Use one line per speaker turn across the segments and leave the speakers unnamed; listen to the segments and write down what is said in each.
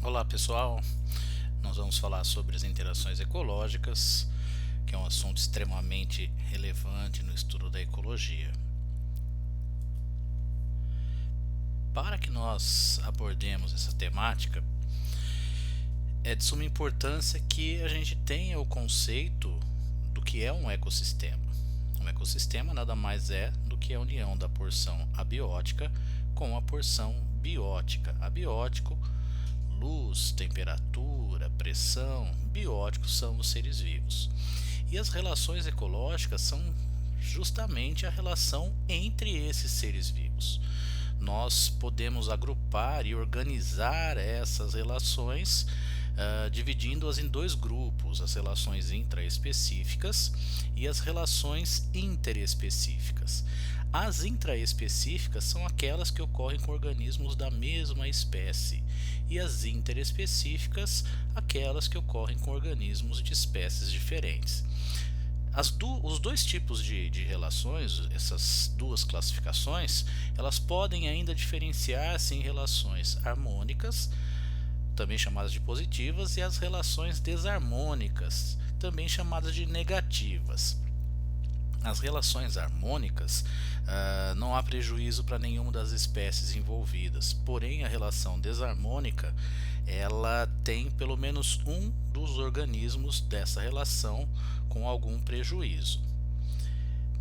Olá pessoal, nós vamos falar sobre as interações ecológicas, que é um assunto extremamente relevante no estudo da ecologia. Para que nós abordemos essa temática, é de suma importância que a gente tenha o conceito do que é um ecossistema. Um ecossistema nada mais é do que a união da porção abiótica com a porção biótica. Abiótico, luz, temperatura, pressão, bióticos são os seres vivos. E as relações ecológicas são justamente a relação entre esses seres vivos. Nós podemos agrupar e organizar essas relações dividindo-as em dois grupos: as relações intraespecíficas e as relações interespecíficas. As intraespecíficas são aquelas que ocorrem com organismos da mesma espécie, e as interespecíficas, aquelas que ocorrem com organismos de espécies diferentes. Os dois tipos de relações, essas duas classificações, elas podem ainda diferenciar-se em relações harmônicas, também chamadas de positivas, e as relações desarmônicas, também chamadas de negativas. Nas relações harmônicas, não há prejuízo para nenhuma das espécies envolvidas, porém a relação desarmônica ela tem pelo menos um dos organismos dessa relação com algum prejuízo.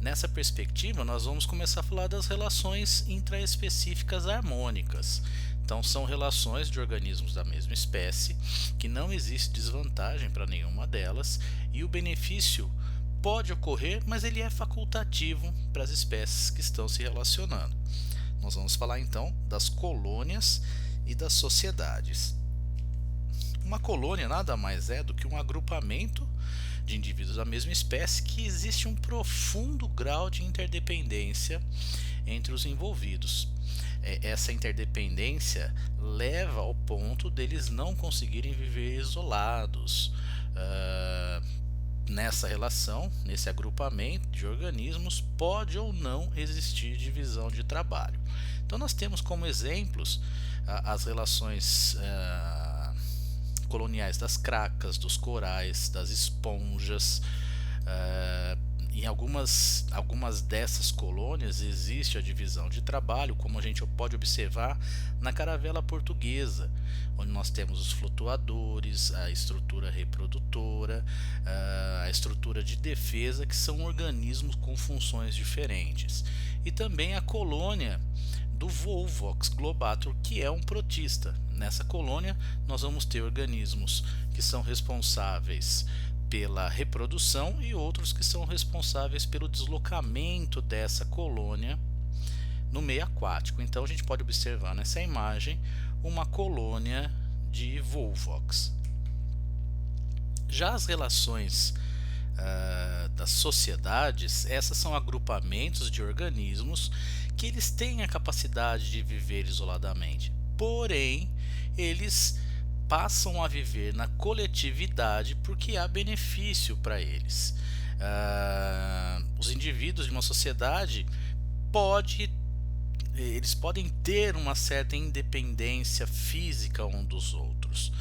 Nessa perspectiva, nós vamos começar a falar das relações intraespecíficas harmônicas. Então, são relações de organismos da mesma espécie, que não existe desvantagem para nenhuma delas, e o benefício pode ocorrer, mas ele é facultativo para as espécies que estão se relacionando. Nós vamos falar então das colônias e das sociedades. Uma colônia nada mais é do que um agrupamento de indivíduos da mesma espécie que existe um profundo grau de interdependência entre os envolvidos. Essa interdependência leva ao ponto deles não conseguirem viver isolados. Nessa relação, nesse agrupamento de organismos, pode ou não existir divisão de trabalho. Então, nós temos como exemplos as relações coloniais das cracas, dos corais, das esponjas. Em algumas dessas colônias existe a divisão de trabalho, como a gente pode observar na caravela portuguesa, onde nós temos os flutuadores, a estrutura reprodutora, a estrutura de defesa, que são organismos com funções diferentes, e também a colônia do Volvox globator, que é um protista. Nessa colônia nós vamos ter organismos que são responsáveis pela reprodução e outros que são responsáveis pelo deslocamento dessa colônia no meio aquático. Então a gente pode observar nessa imagem uma colônia de Volvox. Já as relações das sociedades, essas são agrupamentos de organismos que eles têm a capacidade de viver isoladamente, porém eles passam a viver na coletividade porque há benefício para eles. Os indivíduos de uma sociedade eles podem ter uma certa independência física um dos outros.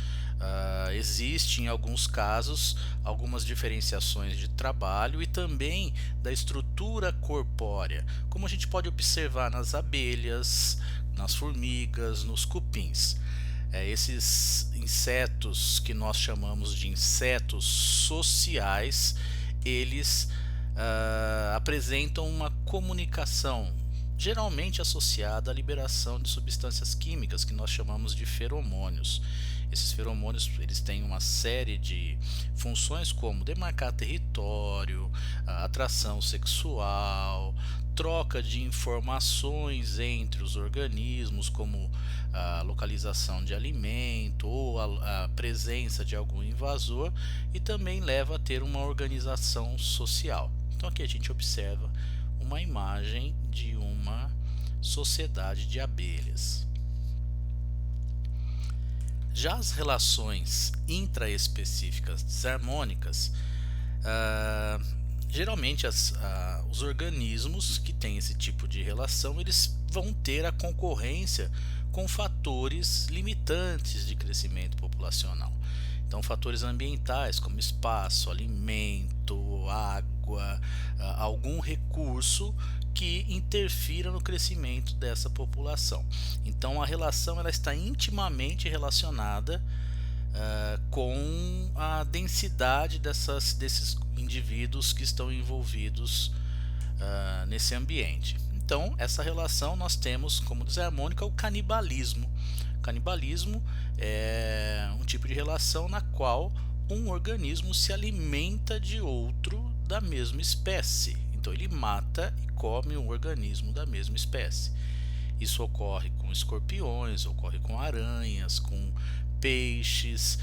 Existe em alguns casos algumas diferenciações de trabalho e também da estrutura corpórea, como a gente pode observar nas abelhas, nas formigas, nos cupins. Esses insetos que nós chamamos de insetos sociais, eles apresentam uma comunicação geralmente associada à liberação de substâncias químicas que nós chamamos de feromônios. Esses feromônios eles têm uma série de funções como demarcar território, atração sexual, troca de informações entre os organismos, como a localização de alimento ou a presença de algum invasor, e também leva a ter uma organização social. Então aqui a gente observa uma imagem de uma sociedade de abelhas. Já as relações intraespecíficas desarmônicas, geralmente os organismos que têm esse tipo de relação, eles vão ter a concorrência com fatores limitantes de crescimento populacional. Então, fatores ambientais como espaço, alimento, água, algum recurso que interfira no crescimento dessa população. Então, a relação ela está intimamente relacionada com a densidade desses indivíduos que estão envolvidos nesse ambiente. Então, essa relação nós temos como desarmônica o canibalismo. O canibalismo é um tipo de relação na qual um organismo se alimenta de outro da mesma espécie. Então, ele mata e come um organismo da mesma espécie. Isso ocorre com escorpiões, ocorre com aranhas, com peixes,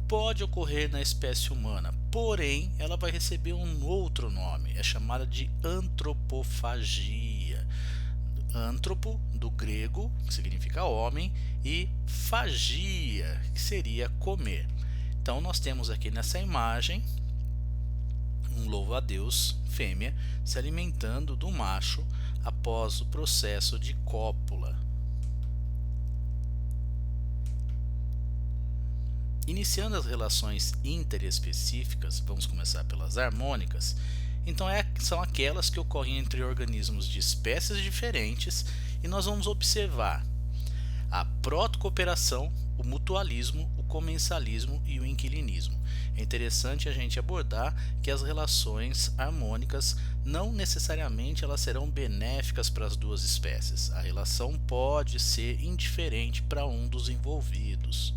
pode ocorrer na espécie humana, porém ela vai receber um outro nome, é chamada de antropofagia. Antropo, do grego, que significa homem, e fagia, que seria comer. Então nós temos aqui nessa imagem um louva-a-Deus fêmea se alimentando do macho após o processo de cópula. Iniciando as relações interespecíficas, vamos começar pelas harmônicas. Então são aquelas que ocorrem entre organismos de espécies diferentes e nós vamos observar a protocooperação, o mutualismo, o comensalismo e o inquilinismo. É interessante a gente abordar que as relações harmônicas não necessariamente elas serão benéficas para as duas espécies. A relação pode ser indiferente para um dos envolvidos.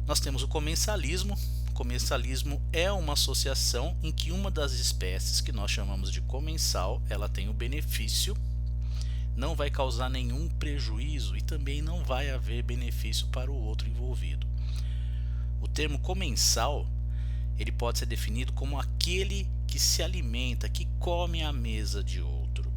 Nós temos o comensalismo. O comensalismo é uma associação em que uma das espécies, que nós chamamos de comensal, ela tem o benefício, não vai causar nenhum prejuízo e também não vai haver benefício para o outro envolvido. O termo comensal, ele pode ser definido como aquele que se alimenta, que come à mesa de outro.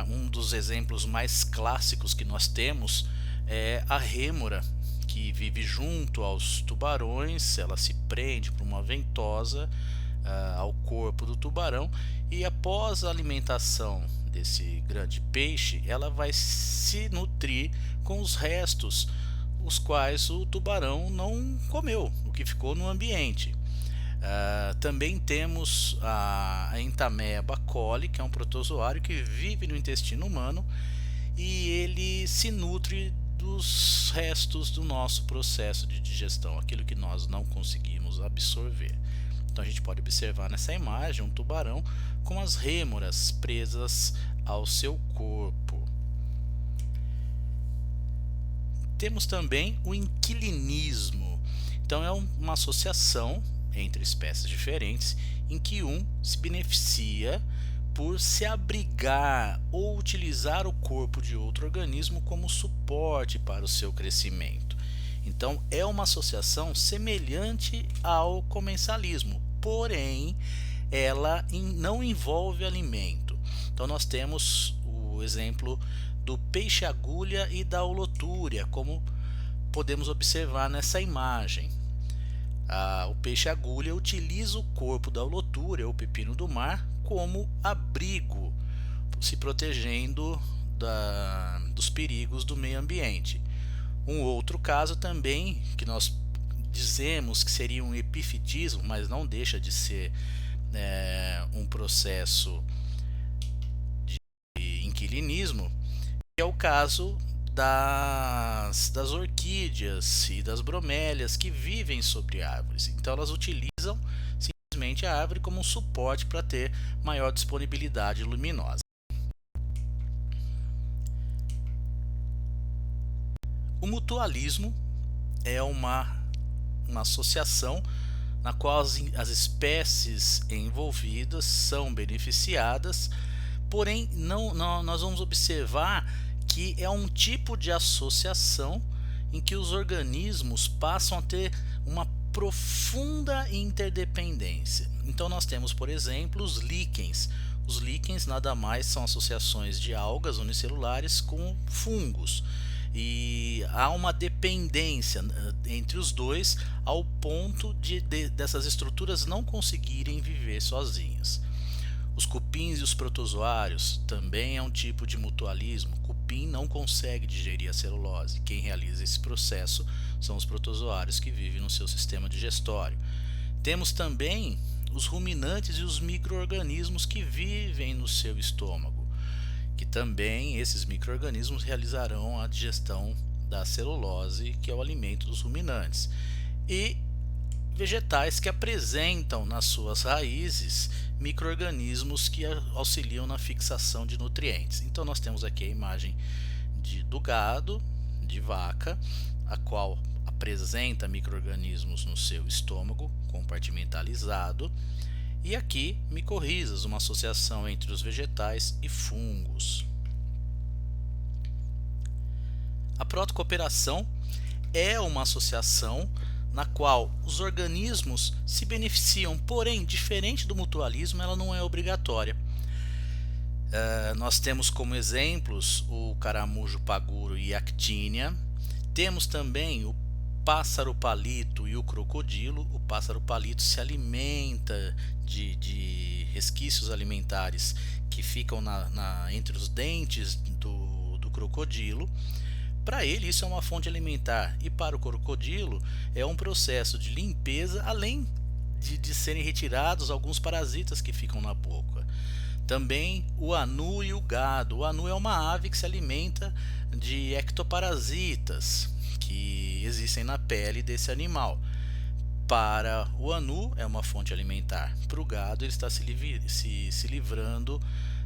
Um dos exemplos mais clássicos que nós temos é a rêmora, que vive junto aos tubarões. Ela se prende por uma ventosa ao corpo do tubarão e após a alimentação desse grande peixe, ela vai se nutrir com os restos, os quais o tubarão não comeu, o que ficou no ambiente. Também temos a Entamoeba coli, que é um protozoário que vive no intestino humano e ele se nutre dos restos do nosso processo de digestão, aquilo que nós não conseguimos absorver. Então a gente pode observar nessa imagem um tubarão com as rêmoras presas ao seu corpo. Temos também o inquilinismo. Então é uma associação entre espécies diferentes em que um se beneficia por se abrigar ou utilizar o corpo de outro organismo como suporte para o seu crescimento. Então é uma associação semelhante ao comensalismo, porém ela não envolve alimento. Então nós temos o exemplo do peixe-agulha e da holotúria, como podemos observar nessa imagem. O peixe-agulha utiliza o corpo da holotúria, ou pepino do mar, como abrigo, se protegendo dos perigos do meio ambiente. Um outro caso também, que nós dizemos que seria um epifitismo, mas não deixa de ser um processo de inquilinismo, é o caso das orquídeas e das bromélias que vivem sobre árvores. Então elas utilizam simplesmente a árvore como um suporte para ter maior disponibilidade luminosa. O mutualismo é uma associação na qual as espécies envolvidas são beneficiadas, porém nós vamos observar que é um tipo de associação em que os organismos passam a ter uma profunda interdependência. Então nós temos, por exemplo, os líquens. Os líquens nada mais são associações de algas unicelulares com fungos. E há uma dependência entre os dois ao ponto dessas estruturas não conseguirem viver sozinhas. Os cupins e os protozoários também é um tipo de mutualismo. Cupim capim não consegue digerir a celulose. Quem realiza esse processo são os protozoários que vivem no seu sistema digestório. Temos também os ruminantes e os micro-organismos que vivem no seu estômago, que também esses micro-organismos realizarão a digestão da celulose, que é o alimento dos ruminantes. E vegetais que apresentam nas suas raízes micro-organismos que auxiliam na fixação de nutrientes. Então nós temos aqui a imagem do gado, de vaca, a qual apresenta micro-organismos no seu estômago compartimentalizado, e aqui micorrizas, uma associação entre os vegetais e fungos. A protocooperação é uma associação na qual os organismos se beneficiam, porém, diferente do mutualismo, ela não é obrigatória. Nós temos como exemplos o caramujo paguro e actínia. Temos também o pássaro palito e o crocodilo. O pássaro palito se alimenta de resquícios alimentares que ficam entre os dentes do crocodilo. Para ele isso é uma fonte alimentar, e para o crocodilo é um processo de limpeza, além de serem retirados alguns parasitas que ficam na boca. Também o anu e o gado. O anu é uma ave que se alimenta de ectoparasitas que existem na pele desse animal. Para o anu é uma fonte alimentar. Para o gado ele está se livrando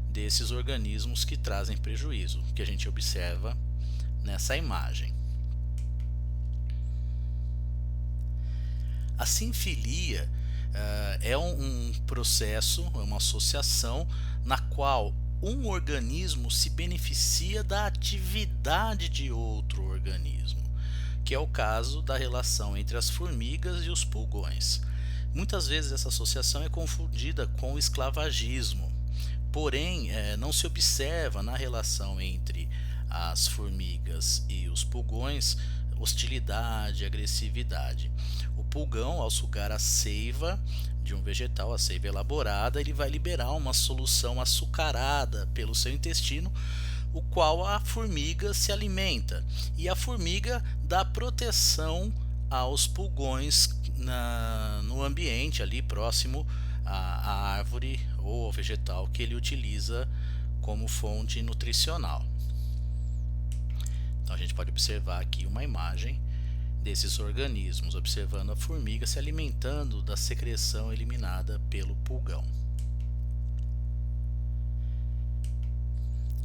desses organismos que trazem prejuízo, que a gente observa nessa imagem. A sinfilia é um processo, é uma associação na qual um organismo se beneficia da atividade de outro organismo, que é o caso da relação entre as formigas e os pulgões. Muitas vezes essa associação é confundida com o esclavagismo, porém não se observa na relação entre as formigas e os pulgões hostilidade, agressividade. O pulgão, ao sugar a seiva de um vegetal, a seiva elaborada, ele vai liberar uma solução açucarada pelo seu intestino, o qual a formiga se alimenta, e a formiga dá proteção aos pulgões no ambiente ali próximo à árvore ou ao vegetal que ele utiliza como fonte nutricional. Então a gente pode observar aqui uma imagem desses organismos, observando a formiga se alimentando da secreção eliminada pelo pulgão.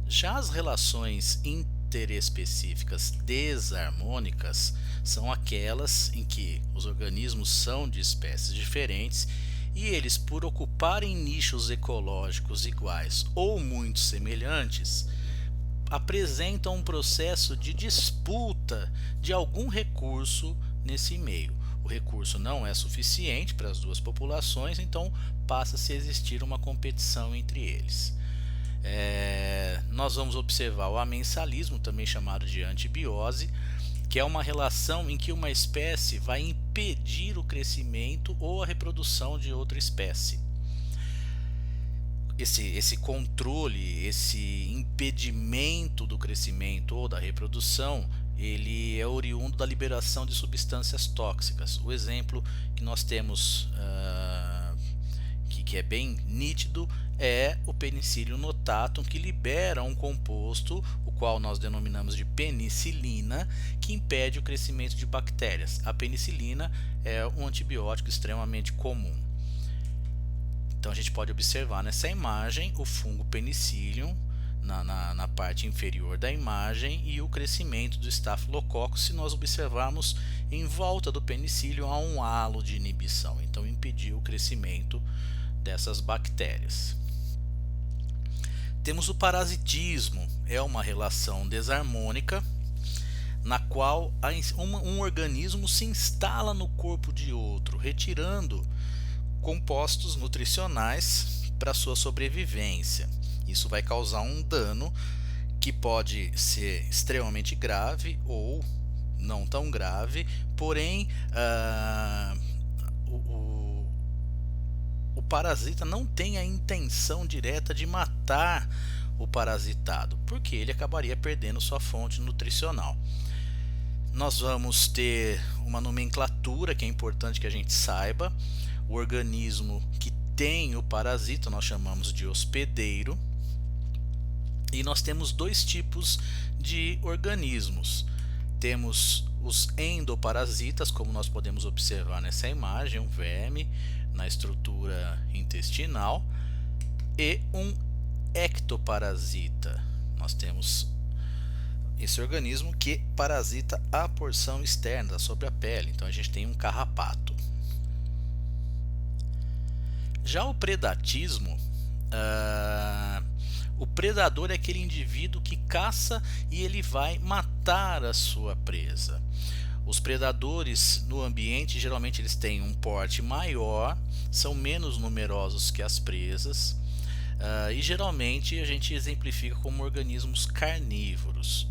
Já as relações interespecíficas desarmônicas são aquelas em que os organismos são de espécies diferentes e eles, por ocuparem nichos ecológicos iguais ou muito semelhantes, apresentam um processo de disputa de algum recurso nesse meio. O recurso não é suficiente para as duas populações, então passa-se a existir uma competição entre eles. Nós vamos observar o amensalismo, também chamado de antibiose, que é uma relação em que uma espécie vai impedir o crescimento ou a reprodução de outra espécie. Esse controle, esse impedimento do crescimento ou da reprodução, ele é oriundo da liberação de substâncias tóxicas. O exemplo que nós temos que é bem nítido é o Penicillium notatum, que libera um composto, o qual nós denominamos de penicilina, que impede o crescimento de bactérias. A penicilina é um antibiótico extremamente comum. Então a gente pode observar nessa imagem o fungo Penicillium na parte inferior da imagem e o crescimento do Staphylococcus. Se nós observarmos em volta do Penicillium há um halo de inibição, então impediu o crescimento dessas bactérias. Temos o parasitismo, é uma relação desarmônica na qual um organismo se instala no corpo de outro, retirando compostos nutricionais para sua sobrevivência. Isso vai causar um dano que pode ser extremamente grave ou não tão grave, porém o parasita não tem a intenção direta de matar o parasitado? Porque ele acabaria perdendo sua fonte nutricional. Nós vamos ter uma nomenclatura que é importante que a gente saiba. O organismo que tem o parasita nós chamamos de hospedeiro. E nós temos dois tipos de organismos. Temos os endoparasitas, como nós podemos observar nessa imagem, um verme na estrutura intestinal, e um ectoparasita. Nós temos esse organismo que parasita a porção externa sobre a pele, então a gente tem um carrapato. Já o predatismo, o predador é aquele indivíduo que caça e ele vai matar a sua presa. Os predadores no ambiente geralmente eles têm um porte maior, são menos numerosos que as presas, e geralmente a gente exemplifica como organismos carnívoros.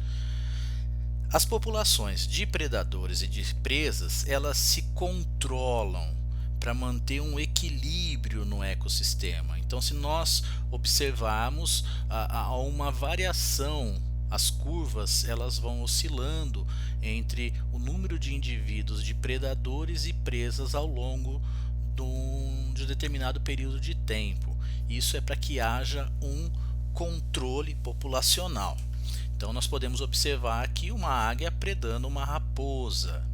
As populações de predadores e de presas elas se controlam para manter um equilíbrio no ecossistema. Então, se nós observarmos há uma variação, as curvas elas vão oscilando entre o número de indivíduos de predadores e presas ao longo de um determinado período de tempo. Isso é para que haja um controle populacional. Então nós podemos observar aqui uma águia predando uma raposa.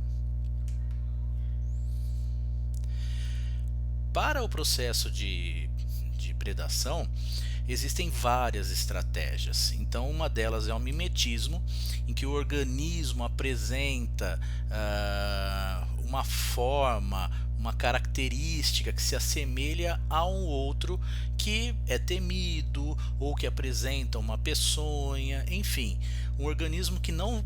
Para o processo de predação, existem várias estratégias. Então uma delas é o mimetismo, em que o organismo apresenta uma forma, uma característica que se assemelha a um outro que é temido ou que apresenta uma peçonha, enfim, um organismo que não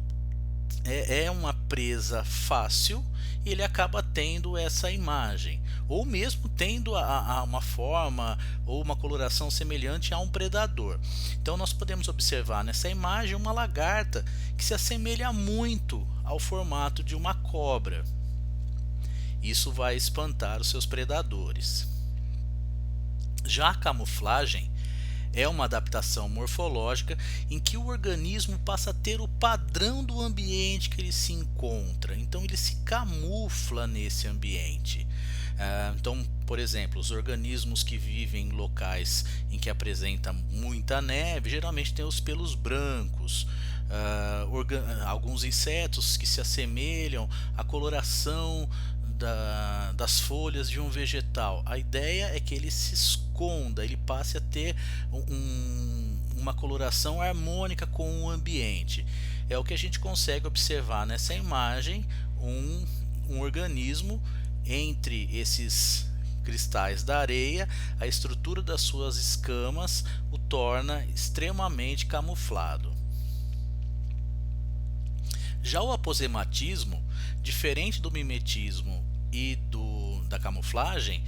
é uma presa fácil e ele acaba tendo essa imagem, ou mesmo tendo uma forma ou uma coloração semelhante a um predador. Então nós podemos observar nessa imagem uma lagarta que se assemelha muito ao formato de uma cobra. Isso vai espantar os seus predadores. Já a camuflagem é uma adaptação morfológica em que o organismo passa a ter o padrão do ambiente que ele se encontra. Então ele se camufla nesse ambiente. Então, por exemplo, os organismos que vivem em locais em que apresenta muita neve geralmente têm os pelos brancos. Alguns insetos que se assemelham à coloração das folhas de um vegetal. A ideia é que ele se esconda, ele passe a ter uma coloração harmônica com o ambiente. É o que a gente consegue observar nessa imagem, um organismo entre esses cristais da areia. A estrutura das suas escamas o torna extremamente camuflado. Já o aposematismo, diferente do mimetismo e da camuflagem,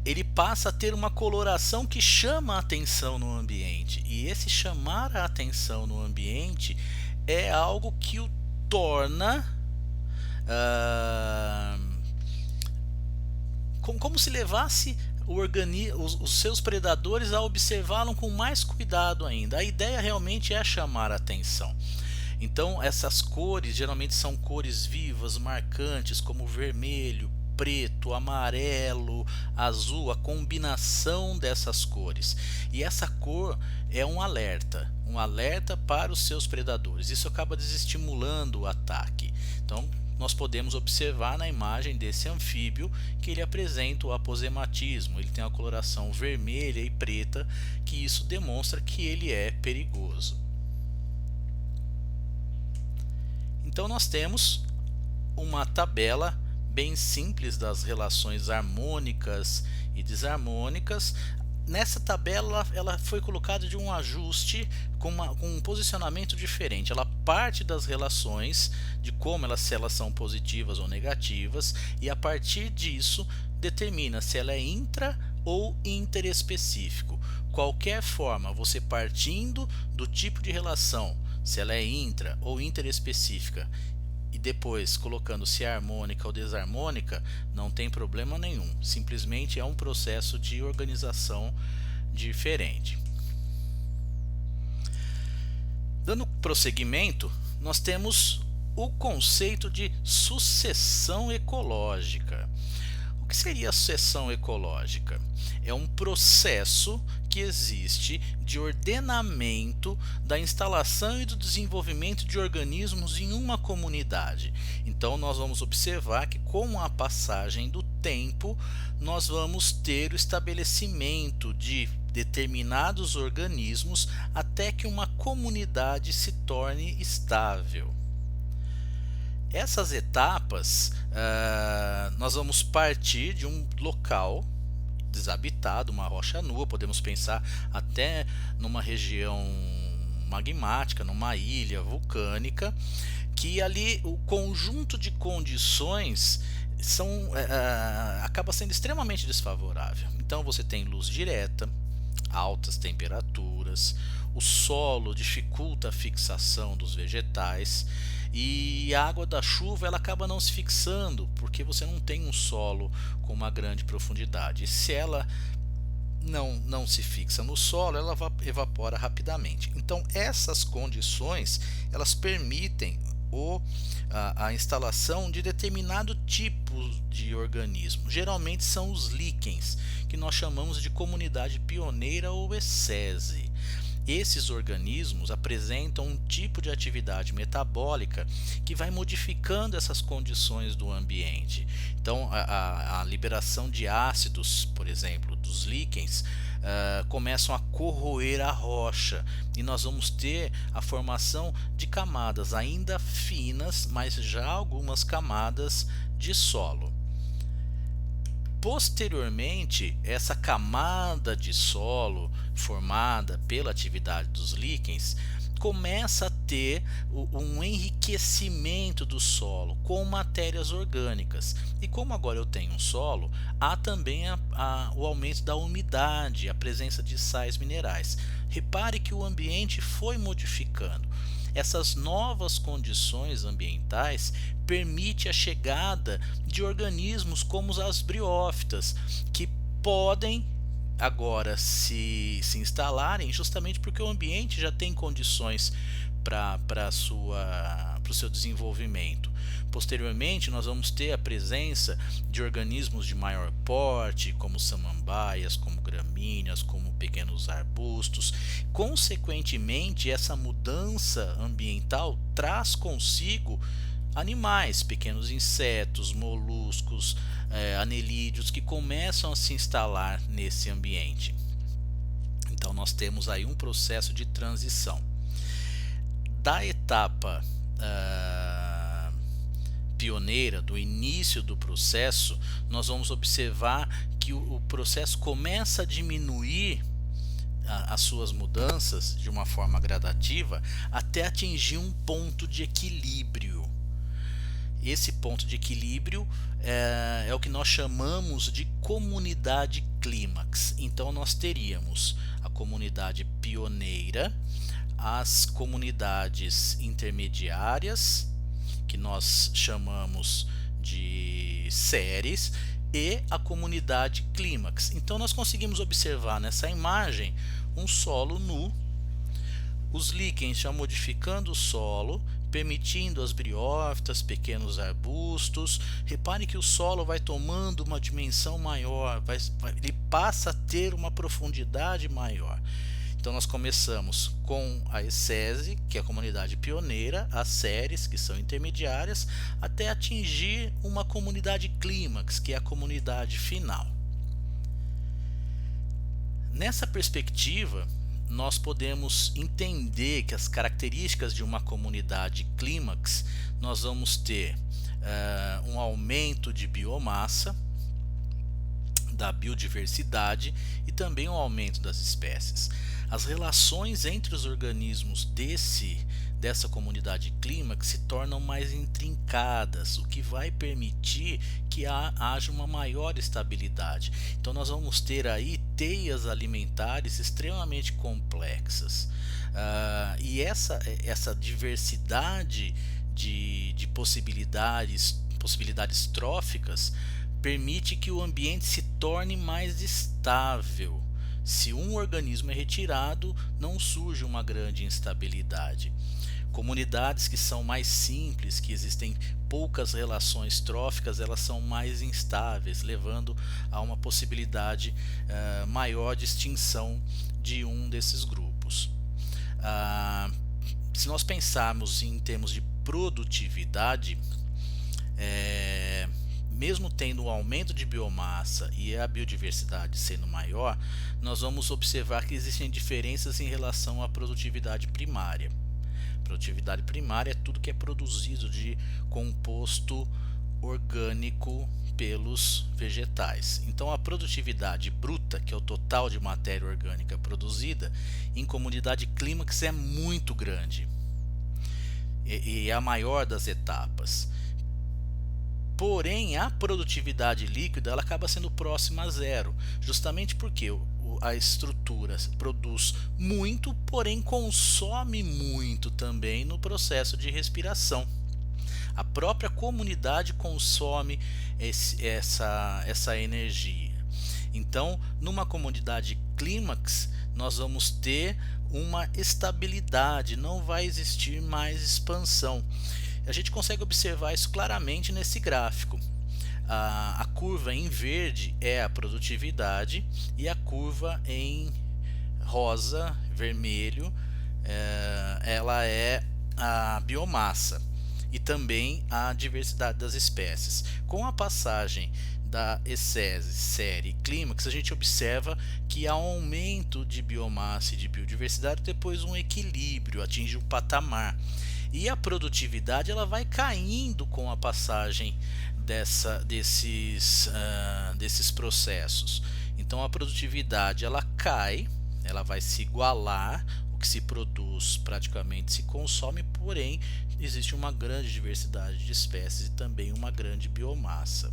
ele passa a ter uma coloração que chama a atenção no ambiente. E esse chamar a atenção no ambiente é algo que o torna como se levasse os seus predadores a observá-lo com mais cuidado ainda. A ideia realmente é chamar a atenção. Então essas cores geralmente são cores vivas, marcantes, como vermelho, preto, amarelo, azul, a combinação dessas cores. E essa cor é um alerta para os seus predadores. Isso acaba desestimulando o ataque. Então nós podemos observar na imagem desse anfíbio que ele apresenta o aposematismo. Ele tem uma coloração vermelha e preta, que isso demonstra que ele é perigoso. Então nós temos uma tabela bem simples das relações harmônicas e desarmônicas. Nessa tabela ela foi colocada de um ajuste com um posicionamento diferente. Ela parte das relações, de como se elas são positivas ou negativas, e a partir disso determina se ela é intra ou interespecífico. Qualquer forma, você partindo do tipo de relação, se ela é intra ou interespecífica, e depois colocando se é harmônica ou desarmônica, não tem problema nenhum. Simplesmente é um processo de organização diferente. prosseguimento, nós temos o conceito de sucessão ecológica. O que seria a sucessão ecológica? É um processo que existe de ordenamento da instalação e do desenvolvimento de organismos em uma comunidade. Então nós vamos observar que com a passagem do tempo nós vamos ter o estabelecimento de determinados organismos até que uma comunidade se torne estável. Essas etapas, nós vamos partir de um local desabitado, uma rocha nua, podemos pensar até numa região magmática, numa ilha vulcânica, que ali o conjunto de condições acaba sendo extremamente desfavorável. Então você tem luz direta, altas temperaturas, o solo dificulta a fixação dos vegetais e a água da chuva ela acaba não se fixando porque você não tem um solo com uma grande profundidade. E se ela não se fixa no solo, ela evapora rapidamente. Então essas condições elas permitem a instalação de determinado tipo de organismo. Geralmente são os líquens, que nós chamamos de comunidade pioneira ou ESSESI. Esses organismos apresentam um tipo de atividade metabólica que vai modificando essas condições do ambiente. Então, a liberação de ácidos, por exemplo, dos líquens, começam a corroer a rocha e nós vamos ter a formação de camadas ainda finas, mas já algumas camadas de solo. Posteriormente, essa camada de solo formada pela atividade dos líquens começa a ter um enriquecimento do solo com matérias orgânicas. E como agora eu tenho um solo, há também o aumento da umidade, a presença de sais minerais. Repare que o ambiente foi modificando. Essas novas condições ambientais permitem a chegada de organismos como as briófitas, que podem agora se instalarem justamente porque o ambiente já tem condições para o seu desenvolvimento. Posteriormente, nós vamos ter a presença de organismos de maior porte, como samambaias, como gramíneas, como pequenos arbustos. Consequentemente, essa mudança ambiental traz consigo animais, pequenos insetos, moluscos, anelídeos que começam a se instalar nesse ambiente. Então nós temos aí um processo de transição. Da etapa pioneira, do início do processo, nós vamos observar que o processo começa a diminuir as suas mudanças de uma forma gradativa até atingir um ponto de equilíbrio. Esse ponto de equilíbrio é o que nós chamamos de comunidade clímax. Então nós teríamos a comunidade pioneira, as comunidades intermediárias, que nós chamamos de séries, e a comunidade clímax. Então nós conseguimos observar nessa imagem um solo nu, os líquens já modificando o solo, permitindo as briófitas, pequenos arbustos. Repare que o solo vai tomando uma dimensão maior, ele passa a ter uma profundidade maior. Então nós começamos com a ESSESI, que é a comunidade pioneira, as séries, que são intermediárias, até atingir uma comunidade clímax, que é a comunidade final. Nessa perspectiva, nós podemos entender que as características de uma comunidade clímax, nós vamos ter um aumento de biomassa, da biodiversidade e também um aumento das espécies. As relações entre os organismos dessa comunidade clímax se tornam mais intrincadas, o que vai permitir que haja uma maior estabilidade. Então nós vamos ter aí teias alimentares extremamente complexas. E essa diversidade de possibilidades tróficas permite que o ambiente se torne mais estável. Se um organismo é retirado, não surge uma grande instabilidade. Comunidades que são mais simples, que existem poucas relações tróficas, elas são mais instáveis, levando a uma possibilidade maior de extinção de um desses grupos. Se nós pensarmos em termos de produtividade, mesmo tendo um aumento de biomassa e a biodiversidade sendo maior, nós vamos observar que existem diferenças em relação à produtividade primária. Produtividade primária é tudo que é produzido de composto orgânico pelos vegetais. Então a produtividade bruta, que é o total de matéria orgânica produzida, em comunidade clímax é muito grande e é a maior das etapas. Porém, a produtividade líquida ela acaba sendo próxima a zero, justamente porque a estrutura produz muito, porém consome muito também no processo de respiração. A própria comunidade consome essa energia. Então, numa comunidade clímax, nós vamos ter uma estabilidade, não vai existir mais expansão. A gente consegue observar isso claramente nesse gráfico. A curva em verde é a produtividade e a curva em rosa, vermelho, ela é a biomassa e também a diversidade das espécies. Com a passagem da ecese, série e clímax, a gente observa que há um aumento de biomassa e de biodiversidade, depois um equilíbrio, atinge um patamar. E a produtividade ela vai caindo com a passagem desses processos. Então a produtividade ela cai, ela vai se igualar, o que se produz praticamente se consome, porém existe uma grande diversidade de espécies e também uma grande biomassa.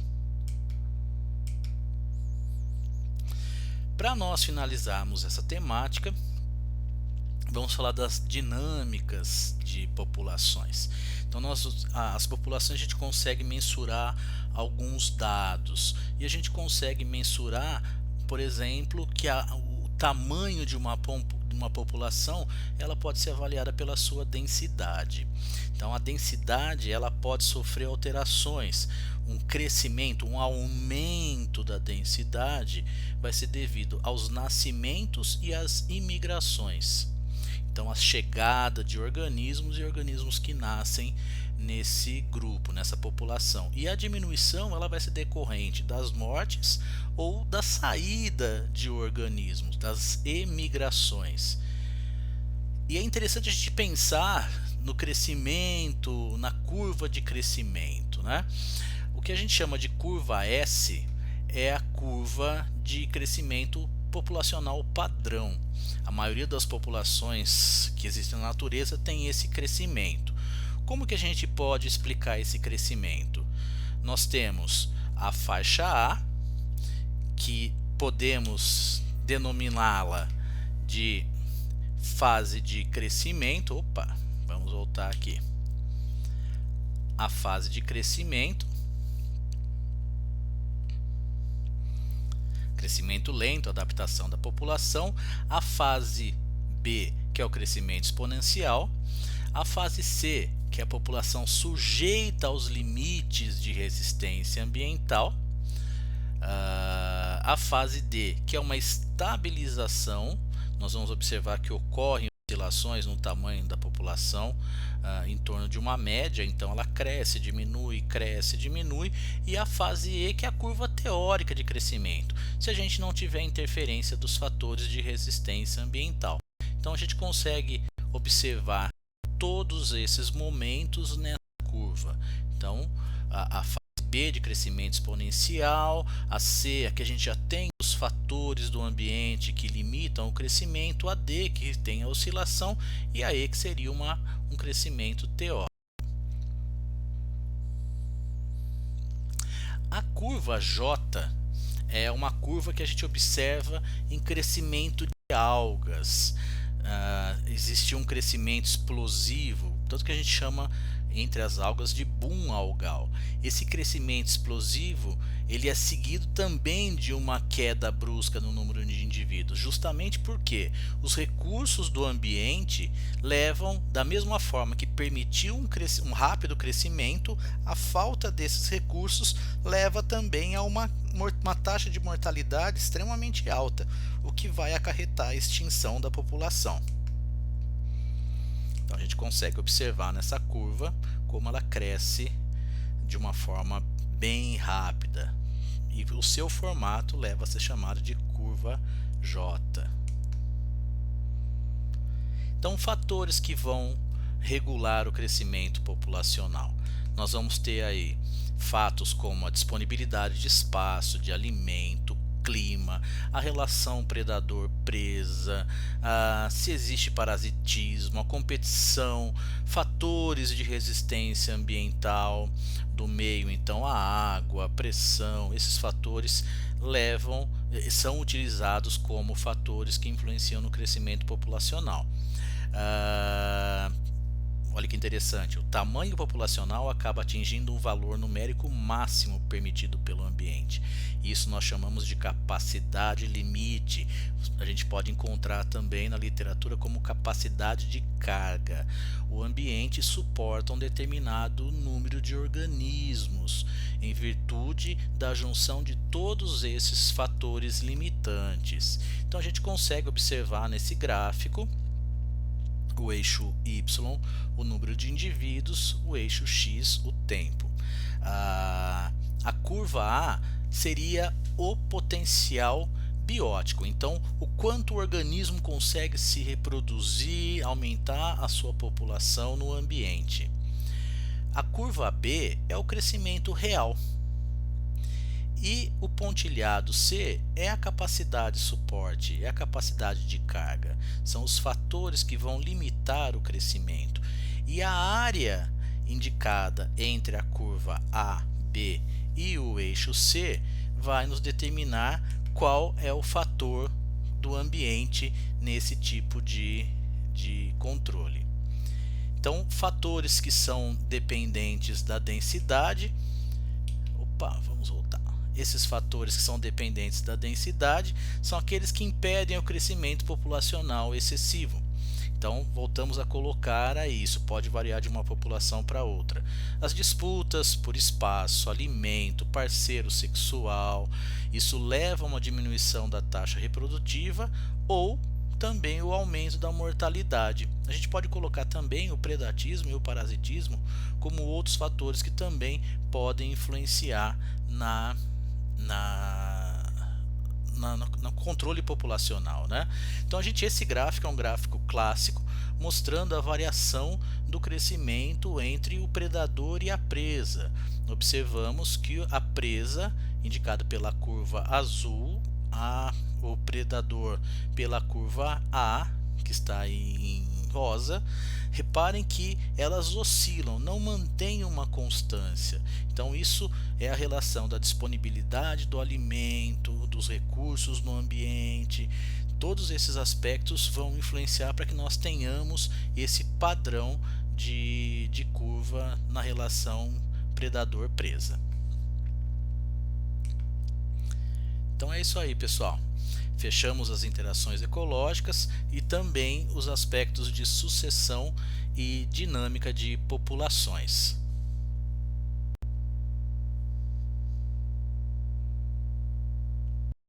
Para nós finalizarmos essa temática, vamos falar das dinâmicas de populações. Então as populações a gente consegue mensurar alguns dados e a gente consegue mensurar, por exemplo, que o tamanho de uma população ela pode ser avaliada pela sua densidade. Então a densidade ela pode sofrer alterações. Um crescimento, um aumento da densidade vai ser devido aos nascimentos e às imigrações. Então a chegada de organismos e organismos que nascem nesse grupo, nessa população. E a diminuição ela vai ser decorrente das mortes ou da saída de organismos, das emigrações. E é interessante a gente pensar no crescimento, na curva de crescimento, né? O que a gente chama de curva S é a curva de crescimento populacional padrão. A maioria das populações que existem na natureza tem esse crescimento. Como que a gente pode explicar esse crescimento? Nós temos a faixa A, que podemos denominá-la de fase de crescimento. Opa, vamos voltar aqui. A fase de crescimento lento, adaptação da população. A fase B, que é o crescimento exponencial. A fase C, que é a população sujeita aos limites de resistência ambiental. A fase D, que é uma estabilização. Nós vamos observar que ocorrem oscilações no tamanho da população em torno de uma média, então ela cresce, diminui, e a fase E, que é a curva teórica de crescimento, se a gente não tiver interferência dos fatores de resistência ambiental. Então a gente consegue observar todos esses momentos nessa curva. Então a fase B de crescimento exponencial, a C, aqui a gente já tem os fatores do ambiente que limitam o crescimento, a D que tem a oscilação e a E que seria um crescimento teórico. A curva J é uma curva que a gente observa em crescimento de algas. Existe um crescimento explosivo, tanto que a gente chama entre as algas de boom algal. Esse crescimento explosivo ele é seguido também de uma queda brusca no número de indivíduos, justamente porque os recursos do ambiente levam, da mesma forma que permitiu um rápido crescimento, a falta desses recursos leva também a uma taxa de mortalidade extremamente alta, o que vai acarretar a extinção da população. Então a gente consegue observar nessa curva como ela cresce de uma forma bem rápida, e o seu formato leva a ser chamado de curva J. Então, fatores que vão regular o crescimento populacional. Nós vamos ter aí fatos como a disponibilidade de espaço, de alimento, clima, a relação predador-presa, se existe parasitismo, a competição, fatores de resistência ambiental do meio, então a água, a pressão, esses fatores são utilizados como fatores que influenciam no crescimento populacional. Olha que interessante, o tamanho populacional acaba atingindo um valor numérico máximo permitido pelo ambiente. Isso nós chamamos de capacidade limite. A gente pode encontrar também na literatura como capacidade de carga. O ambiente suporta um determinado número de organismos em virtude da junção de todos esses fatores limitantes. Então a gente consegue observar nesse gráfico o eixo Y, o número de indivíduos, o eixo X, o tempo. A curva A seria o potencial biótico, então o quanto o organismo consegue se reproduzir, aumentar a sua população no ambiente. A curva B é o crescimento real. E o pontilhado C é a capacidade de suporte, é a capacidade de carga. São os fatores que vão limitar o crescimento. E a área indicada entre a curva A, B e o eixo C vai nos determinar qual é o fator do ambiente nesse tipo de controle. Então, fatores que são dependentes da densidade. Vamos voltar. Esses fatores que são dependentes da densidade são aqueles que impedem o crescimento populacional excessivo. Então, voltamos a colocar aí, isso pode variar de uma população para outra. As disputas por espaço, alimento, parceiro sexual, isso leva a uma diminuição da taxa reprodutiva ou também o aumento da mortalidade. A gente pode colocar também o predatismo e o parasitismo como outros fatores que também podem influenciar no controle populacional, né? Então esse gráfico é um gráfico clássico mostrando a variação do crescimento entre o predador e a presa. Observamos que a presa, indicada pela curva azul, o predador pela curva A, que está aí em rosa. Reparem que elas oscilam, não mantêm uma constância. Então isso é a relação da disponibilidade do alimento, dos recursos no ambiente. Todos esses aspectos vão influenciar para que nós tenhamos esse padrão de curva na relação predador-presa. Então é isso aí, pessoal. Fechamos as interações ecológicas e também os aspectos de sucessão e dinâmica de populações.